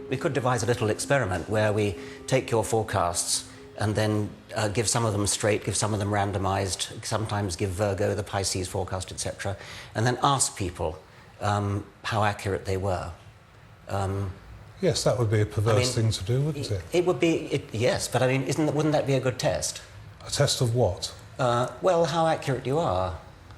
We could devise a little experiment where we take your forecasts and then give some of them straight, give some of them randomised, sometimes give Virgo, the Pisces forecast, etc., and then ask people how accurate they were. Yes, that would be a perverse thing to do, wouldn't it? It would be, yes, but I mean, wouldn't that be a good test? A test of what? Well, how accurate you are.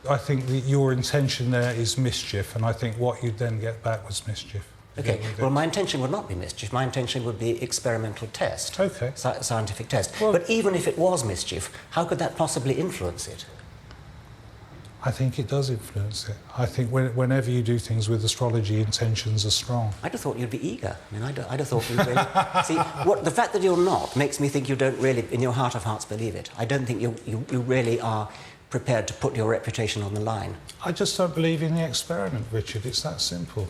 I think that your intention there is mischief, and I think what you'd then get back was mischief. Okay, well, my intention would not be mischief. My intention would be experimental test. Okay. Scientific test. Well, but even if it was mischief, how could that possibly influence it? I think it does influence it. I think whenever you do things with astrology, intentions are strong. I'd have thought you'd be eager. I mean, I'd have thought you'd really... See, the fact that you're not makes me think you don't really, in your heart of hearts, believe it. I don't think you really are prepared to put your reputation on the line. I just don't believe in the experiment, Richard. It's that simple.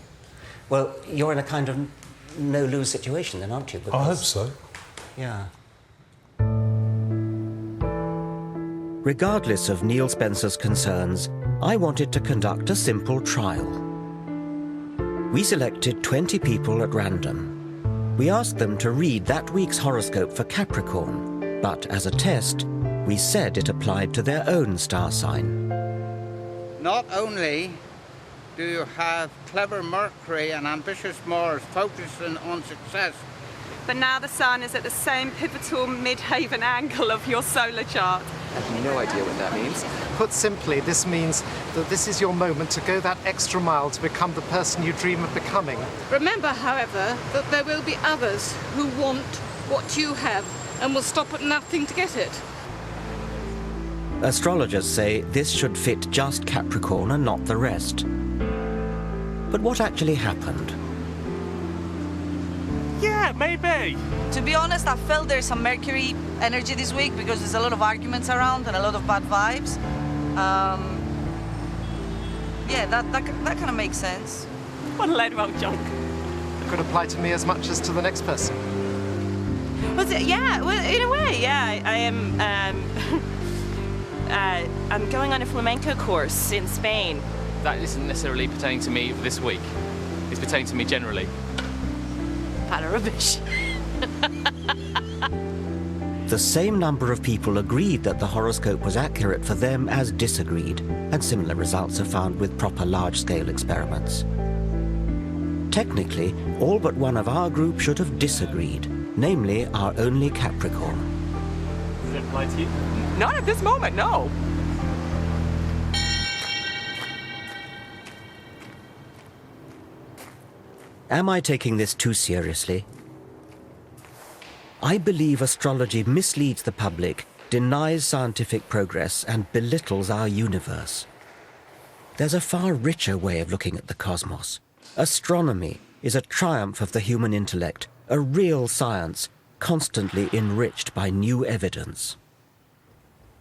Well, you're in a kind of no-lose situation then, aren't you? I hope so. Yeah. Regardless of Neil Spencer's concerns, I wanted to conduct a simple trial. We selected 20 people at random. We asked them to read that week's horoscope for Capricorn, but as a test, we said it applied to their own star sign. Not only do you have clever Mercury and ambitious Mars focusing on success, but now the Sun is at the same pivotal mid-haven angle of your solar chart. I have no idea what that means. Put simply, this means that this is your moment to go that extra mile to become the person you dream of becoming. Remember, however, that there will be others who want what you have and will stop at nothing to get it. Astrologers say this should fit just Capricorn and not the rest. But what actually happened? Yeah, maybe. To be honest, I felt there's some Mercury energy this week because there's a lot of arguments around and a lot of bad vibes. Yeah, that kind of makes sense. What a load of old junk. It could apply to me as much as to the next person. Was it? Yeah, well, in a way, yeah. I am. I'm going on a flamenco course in Spain. That isn't necessarily pertaining to me this week. It's pertaining to me generally. Pile of rubbish. The same number of people agreed that the horoscope was accurate for them as disagreed, and similar results are found with proper large-scale experiments. Technically, all but one of our group should have disagreed, namely our only Capricorn. Does it apply to you? Not at this moment, no. Am I taking this too seriously? I believe astrology misleads the public, denies scientific progress, and belittles our universe. There's a far richer way of looking at the cosmos. Astronomy is a triumph of the human intellect, a real science, constantly enriched by new evidence.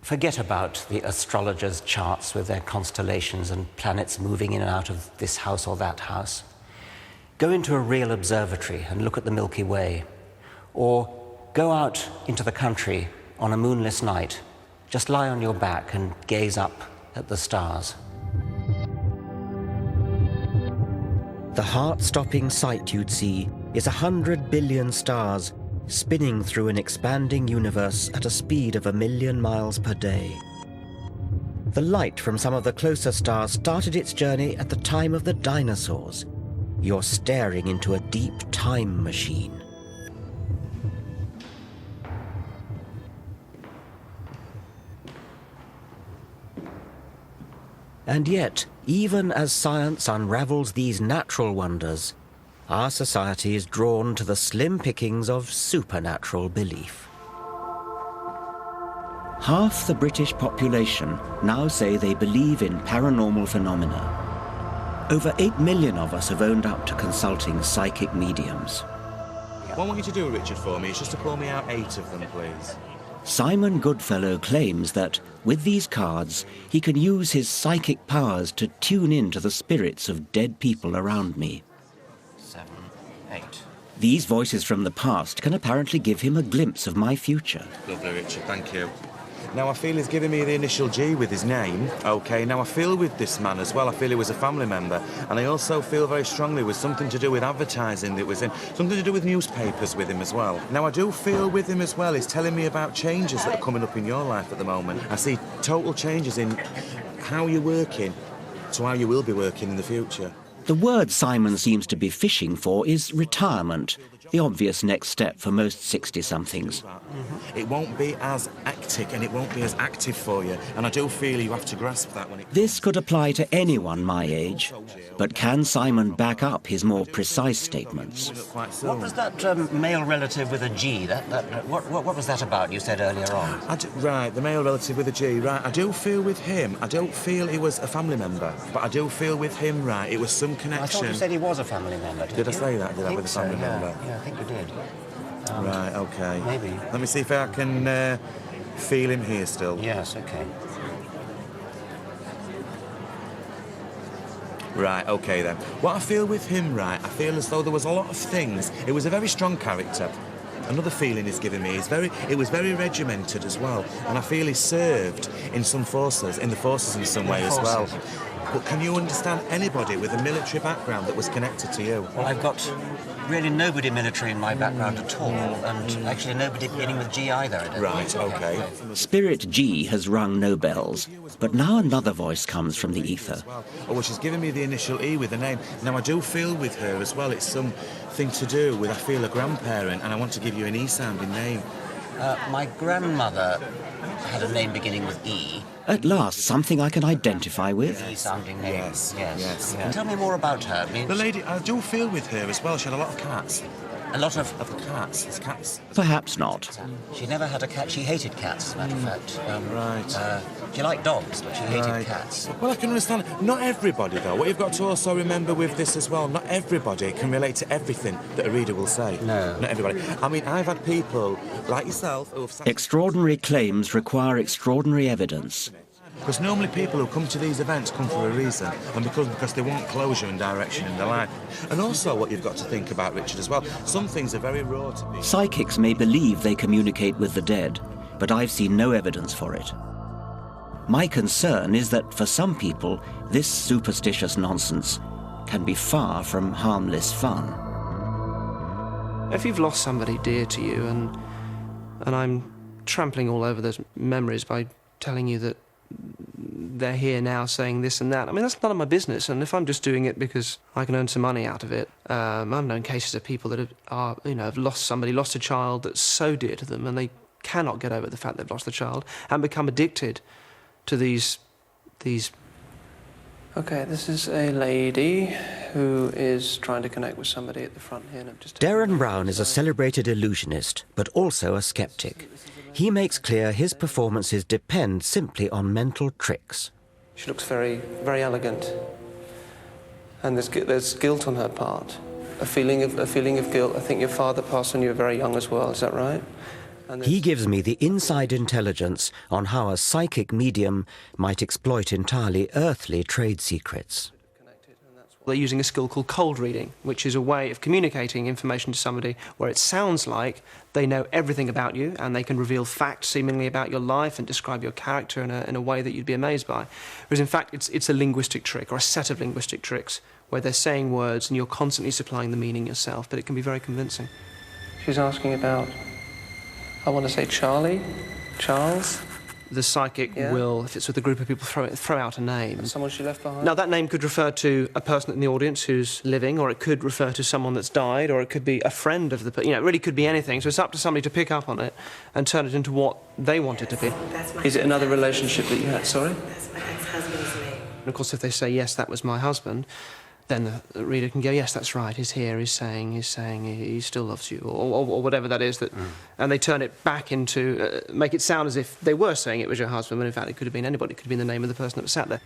Forget about the astrologers' charts with their constellations and planets moving in and out of this house or that house. Go into a real observatory and look at the Milky Way, or go out into the country on a moonless night. Just lie on your back and gaze up at the stars. The heart-stopping sight you'd see is 100 billion stars spinning through an expanding universe at a speed of 1 million miles per day. The light from some of the closer stars started its journey at the time of the dinosaurs. You're staring into a deep time machine. And yet, even as science unravels these natural wonders, our society is drawn to the slim pickings of supernatural belief. Half the British population now say they believe in paranormal phenomena. Over 8 million of us have owned up to consulting psychic mediums. What I want you to do, Richard, for me is just to pull me out 8 of them, please. Simon Goodfellow claims that, with these cards, he can use his psychic powers to tune in to the spirits of dead people around me. 7, 8. These voices from the past can apparently give him a glimpse of my future. Lovely, Richard, thank you. Now, I feel he's giving me the initial G with his name, OK? Now, I feel with this man as well, I feel he was a family member, and I also feel very strongly it was something to do with advertising that was in, something to do with newspapers with him as well. Now, I do feel with him as well, he's telling me about changes that are coming up in your life at the moment. I see total changes in how you're working to how you will be working in the future. The word Simon seems to be fishing for is retirement, the obvious next step for most 60-somethings. It won't be as hectic and it won't be as active for you, and I do feel you have to grasp that when it... This could apply to anyone my age, but can Simon back up his more precise statements? What was that male relative with a G? What was that about you said earlier on? Right, the male relative with a G, right. I do feel with him, I don't feel he was a family member, but I do feel with him, right, it was some connection. I thought you said he was a family member, Did I say that? Did I with a family member? Yeah, I think you did. Right, OK. Maybe. Let me see if I can feel him here still. Yes, OK. Right, OK then. What I feel with him, right, I feel as though there was a lot of things. It was a very strong character. Another feeling he's giving me is it was very regimented as well, and I feel he served in some forces, in some way as well. But can you understand anybody with a military background that was connected to you? Well, I've got really nobody military in my background at all, and actually nobody beginning with G either. I don't Right, think. OK. Spirit G has rung no bells, but now another voice comes from the ether. Oh, well, she's giving me the initial E with the name. Now, I do feel with her as well, it's something to do with, I feel, a grandparent, and I want to give you an E-sounding name. My grandmother had a name beginning with E. At last, something I can identify with. E-sounding name. Yes. Tell me more about her. I mean, The lady, I do feel with her as well, she had a lot of cats. a lot of... Cats. It's cats. Perhaps not. She never had a cat. She hated cats, as a matter of fact. Right. She liked dogs, but she hated Right. cats. Well, I can understand. Not everybody, though. What you've got to also remember with this as well, not everybody can relate to everything that a reader will say. No. Not everybody. I mean, I've had people like yourself who have... Extraordinary claims require extraordinary evidence. Because normally people who come to these events come for a reason, and because they want closure and direction in their life. And also what you've got to think about, Richard, as well, some things are very raw to be... Psychics may believe they communicate with the dead, but I've seen no evidence for it. My concern is that for some people, this superstitious nonsense can be far from harmless fun. If you've lost somebody dear to you, and I'm trampling all over those memories by telling you that they're here now saying this and that, I mean, that's none of my business, and if I'm just doing it because I can earn some money out of it, I've known cases of people that have lost a child that's so dear to them, and they cannot get over the fact they've lost the child and become addicted to these... Okay, this is a lady who is trying to connect with somebody at the front here. And Darren Brown is a celebrated illusionist, but also a skeptic. He makes clear his performances depend simply on mental tricks. She looks very, very elegant, and there's guilt on her part, a feeling of guilt. I think your father passed when you were very young as well. Is that right? He gives me the inside intelligence on how a psychic medium might exploit entirely earthly trade secrets. They're using a skill called cold reading, which is a way of communicating information to somebody where it sounds like they know everything about you and they can reveal facts seemingly about your life and describe your character in a way that you'd be amazed by. Whereas in fact it's a linguistic trick or a set of linguistic tricks where they're saying words and you're constantly supplying the meaning yourself, but it can be very convincing. She's asking about, I want to say Charlie, Charles. The psychic will, if it's with a group of people, throw out a name. And someone she left behind? Now, that name could refer to a person in the audience who's living, or it could refer to someone that's died, or it could be a friend of the person. It really could be anything. So it's up to somebody to pick up on it and turn it into what they want it to be. Is it another relationship that you had? Sorry? That's my ex-husband's name. And of course, if they say, yes, that was my husband, then the reader can go, yes, that's right, he's here, he's saying he still loves you, or whatever that is, and they turn it back into, make it sound as if they were saying it was your husband, when in fact it could have been anybody, it could have been the name of the person that was sat there.